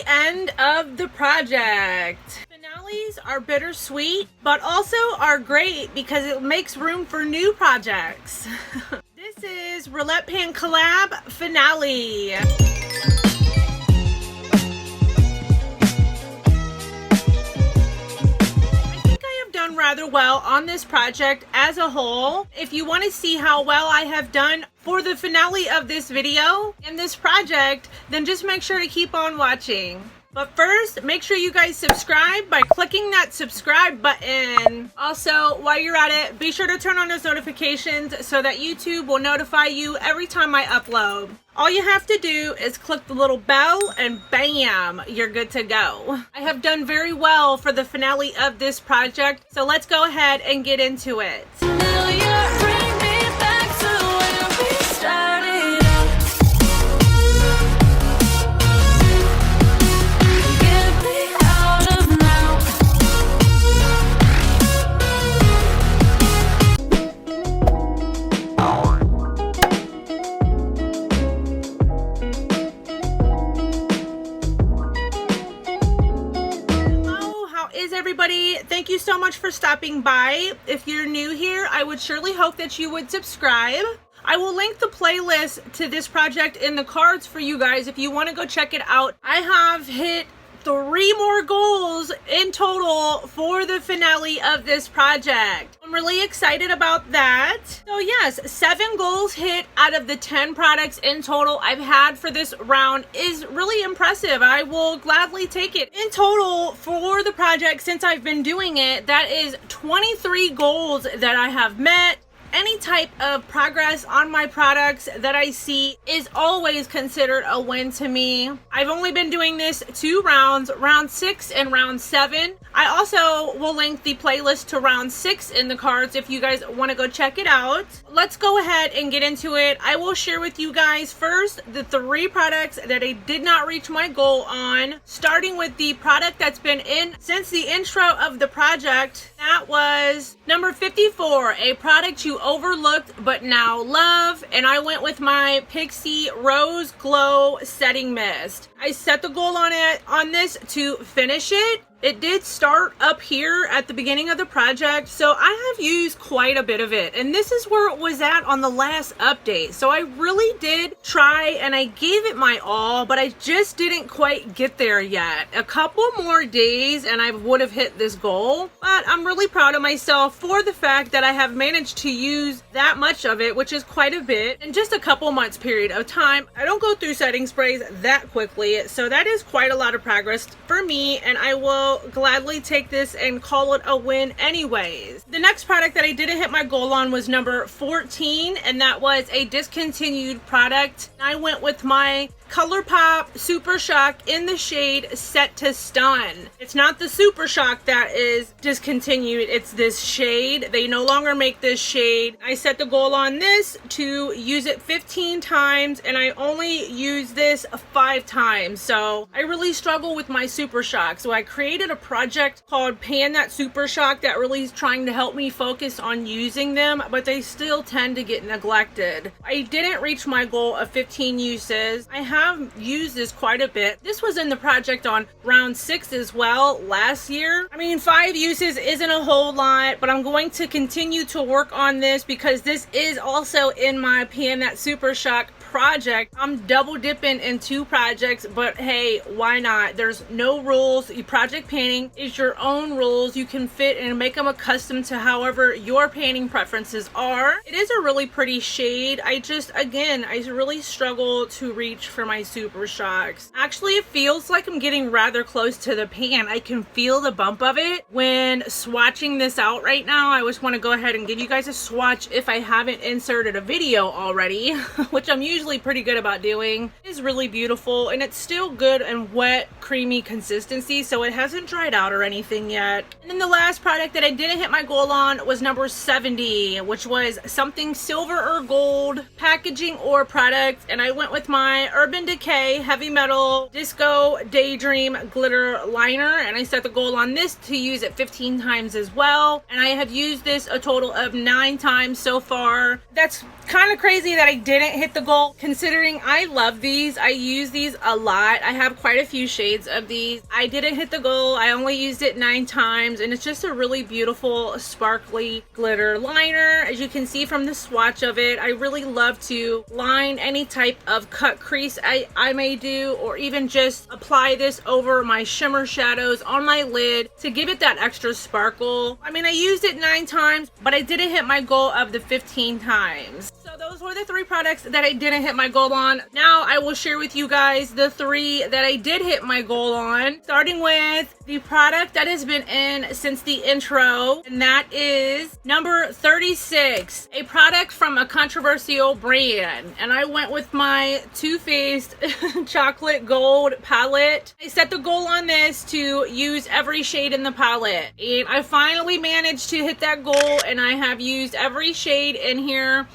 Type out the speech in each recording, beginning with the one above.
end of the project. Finales are bittersweet, but also are great because it makes room for new projects. This is Roulette Pan Collab Finale. Rather well on this project as a whole. If you want to see how well I have done for the finale of this video and this project, then just make sure to keep on watching. But first, make sure you guys subscribe by clicking that subscribe button. Also, while you're at it, be sure to turn on those notifications so that YouTube will notify you every time I upload. All you have to do is click the little bell and bam, you're good to go. I have done very well for the finale of this project, so let's go ahead and get into it. Everybody, thank you so much for stopping by. If you're new here, I would surely hope that you would subscribe. I will link the playlist to this project in the cards for you guys if you want to go check it out. I have hit 3 more goals in total for the finale of this project. I'm really excited about that. So yes, 7 goals hit out of the 10 products in total I've had for this round is really impressive. I will gladly take it. In total for the project since I've been doing it, that is 23 goals that I have met. Any type of progress on my products that I see is always considered a win to me. I've only been doing this 2 rounds, round 6 and round 7. I also will link the playlist to round 6 in the cards if you guys want to go check it out. Let's go ahead and get into it. I will share with you guys first the 3 products that I did not reach my goal on, starting with the product that's been in since the intro of the project. That was number 54, a product you overlooked but now love, and I went with my Pixie Rose Glow Setting Mist. I set the goal on this to finish it. It did start up here at the beginning of the project, so I have used quite a bit of it, and this is where it was at on the last update. So I really did try and I gave it my all, but I just didn't quite get there yet. A couple more days and I would have hit this goal, but I'm really proud of myself for the fact that I have managed to use that much of it, which is quite a bit, in just a couple months period of time. I don't go through setting sprays that quickly, so that is quite a lot of progress for me, and I will gladly take this and call it a win anyways. The next product that I didn't hit my goal on was number 14, and that was a discontinued product. I went with my ColourPop Super Shock in the shade Set to Stun. It's not the Super Shock that is discontinued, it's this shade. They no longer make this shade. I set the goal on this to use it 15 times, and I only use this 5 times. So I really struggle with my Super Shock. So I created a project called Pan That Super Shock that really is trying to help me focus on using them, but they still tend to get neglected. I didn't reach my goal of 15 uses. I have used this quite a bit. This was in the project on round 6 as well last year. I mean, 5 uses isn't a whole lot, but I'm going to continue to work on this because this is also in my Pan That Super Shock project. I'm double dipping in 2 projects, but hey, why not? There's no rules. Project panning is your own rules. You can fit and make them accustomed to however your panning preferences are. It is a really pretty shade. I really struggle to reach for my Super Shocks. Actually, it feels like I'm getting rather close to the pan. I can feel the bump of it when swatching this out right now. I just want to go ahead and give you guys a swatch if I haven't inserted a video already, which I'm usually pretty good about doing. It is really beautiful, and it's still good and wet, creamy consistency, so it hasn't dried out or anything yet. And then the last product that I didn't hit my goal on was number 70, which was something silver or gold packaging or product, and I went with my Urban Urban Decay Heavy Metal Disco Daydream Glitter Liner, and I set the goal on this to use it 15 times as well, and I have used this a total of 9 times so far. That's kind of crazy that I didn't hit the goal considering I love these. I use these a lot. I have quite a few shades of these. I didn't hit the goal. I only used it 9 times, and it's just a really beautiful sparkly glitter liner. As you can see from the swatch of it, I really love to line any type of cut crease I may do, or even just apply this over my shimmer shadows on my lid to give it that extra sparkle. I mean, I used it 9 times, but I didn't hit my goal of the 15 times. So those were the 3 products that I didn't hit my goal on. Now I will share with you guys the 3 that I did hit my goal on, starting with the product that has been in since the intro, and that is number 36, a product from a controversial brand. And I went with my Too Faced chocolate gold palette. I set the goal on this to use every shade in the palette, and I finally managed to hit that goal, and I have used every shade in here.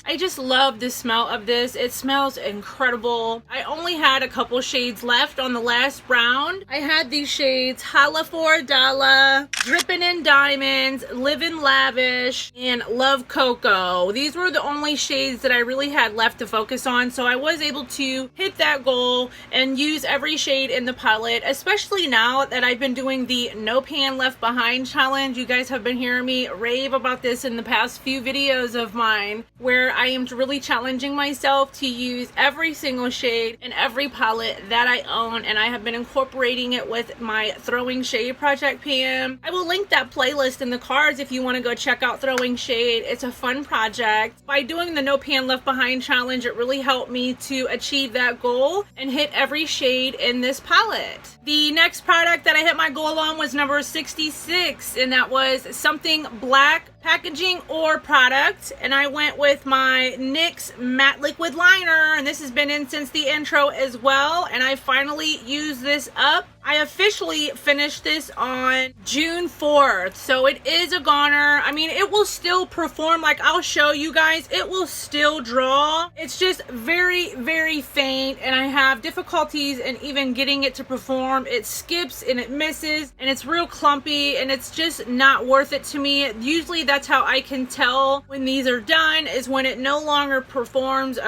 I just love the smell of this. It smells incredible. I only had a couple shades left on the last round. I had these shades Holla for a Dollar, Drippin' in Diamonds, Livin' Lavish, and Love Cocoa. These were the only shades that I really had left to focus on, so I was able to hit that goal and use every shade in the palette, especially now that I've been doing the No Pan Left Behind challenge. You guys have been hearing me rave about this in the past few videos of mine, where I am really challenging myself to use every single shade in every palette that I own, and I have been incorporating it with my Throwing Shade project PM. I will link that playlist in the cards if you want to go check out Throwing Shade. It's a fun project. By doing the No Pan Left Behind challenge, it really helped me to achieve that goal and hit every shade in this palette. The next product that I hit my goal on was number 66, and that was something black packaging or product, and I went with my NYX matte liquid liner, and this has been in since the intro as well, and I finally used this up. I officially finished this on June 4th, so it is a goner. I mean, it will still perform, like I'll show you guys, it will still draw. It's just very, very faint, and I have difficulties in even getting it to perform. It skips and it misses, and it's real clumpy, and it's just not worth it to me. Usually that's how I can tell when these are done, is when it no longer performs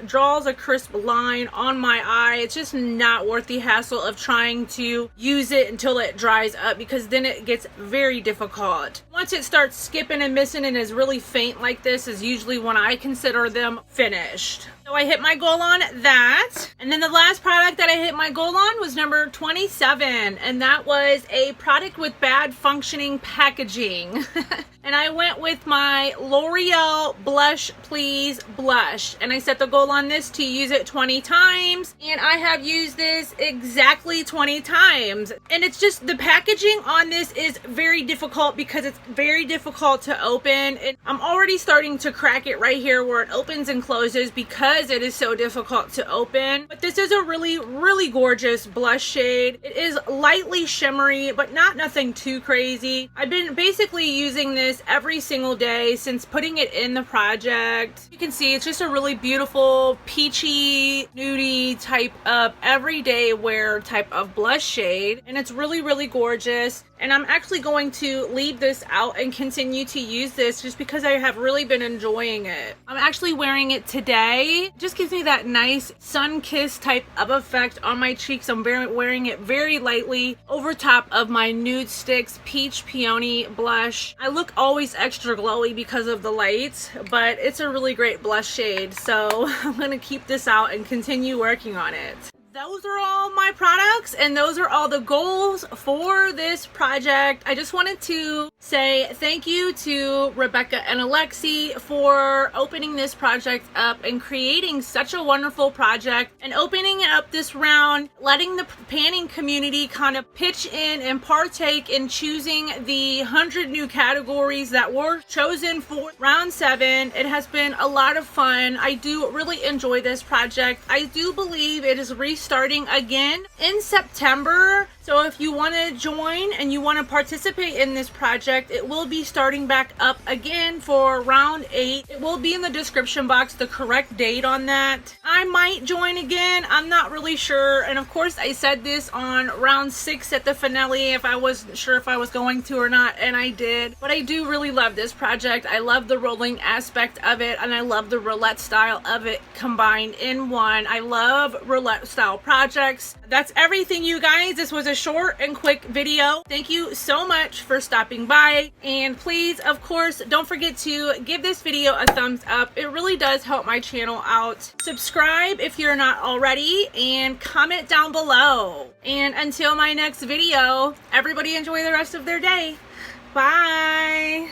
draws a crisp line on my eye. It's just not worth the hassle of trying to use it until it dries up, because then it gets very difficult. Once it starts skipping and missing and is really faint like this is usually when I consider them finished. So I hit my goal on that. And then the last product that I hit my goal on was number 27, and that was a product with bad functioning packaging. And I went with my L'Oreal Blush Please blush, and I set the goal on this to use it 20 times, and I have used this exactly 20 times. And it's just, the packaging on this is very difficult because it's very difficult to open, and I'm already starting to crack it right here where it opens and closes because it is so difficult to open. But this is a really, really gorgeous blush shade. It is lightly shimmery, but nothing too crazy. I've been basically using this every single day since putting it in the project. You can see it's just a really beautiful peachy nudie type of everyday wear type of blush shade, and it's really, really gorgeous. And I'm actually going to leave this out and continue to use this just because I have really been enjoying it. I'm actually wearing it today. It just gives me that nice sun-kissed type of effect on my cheeks. I'm wearing it very lightly over top of my Nude Sticks Peach Peony blush. I look always extra glowy because of the lights, but it's a really great blush shade. So I'm going to keep this out and continue working on it. Those are all my products, and those are all the goals for this project. I just wanted to say thank you to Rebecca and Alexy for opening this project up and creating such a wonderful project and opening it up this round, letting the panning community kind of pitch in and partake in choosing the 100 new categories that were chosen for round 7. It has been a lot of fun. I do really enjoy this project. I do believe it is research starting again in September. So if you want to join and you want to participate in this project, it will be starting back up again for round 8. It will be in the description box, the correct date on that. I might join again. I'm not really sure. And of course, I said this on round 6 at the finale if I wasn't sure if I was going to or not, and I did. But I do really love this project. I love the rolling aspect of it, and I love the roulette style of it combined in one. I love roulette style projects. That's everything, you guys. This was a short and quick video. Thank you so much for stopping by, and please, of course, don't forget to give this video a thumbs up. It really does help my channel out. Subscribe if you're not already, and comment down below. And until my next video, everybody enjoy the rest of their day. Bye.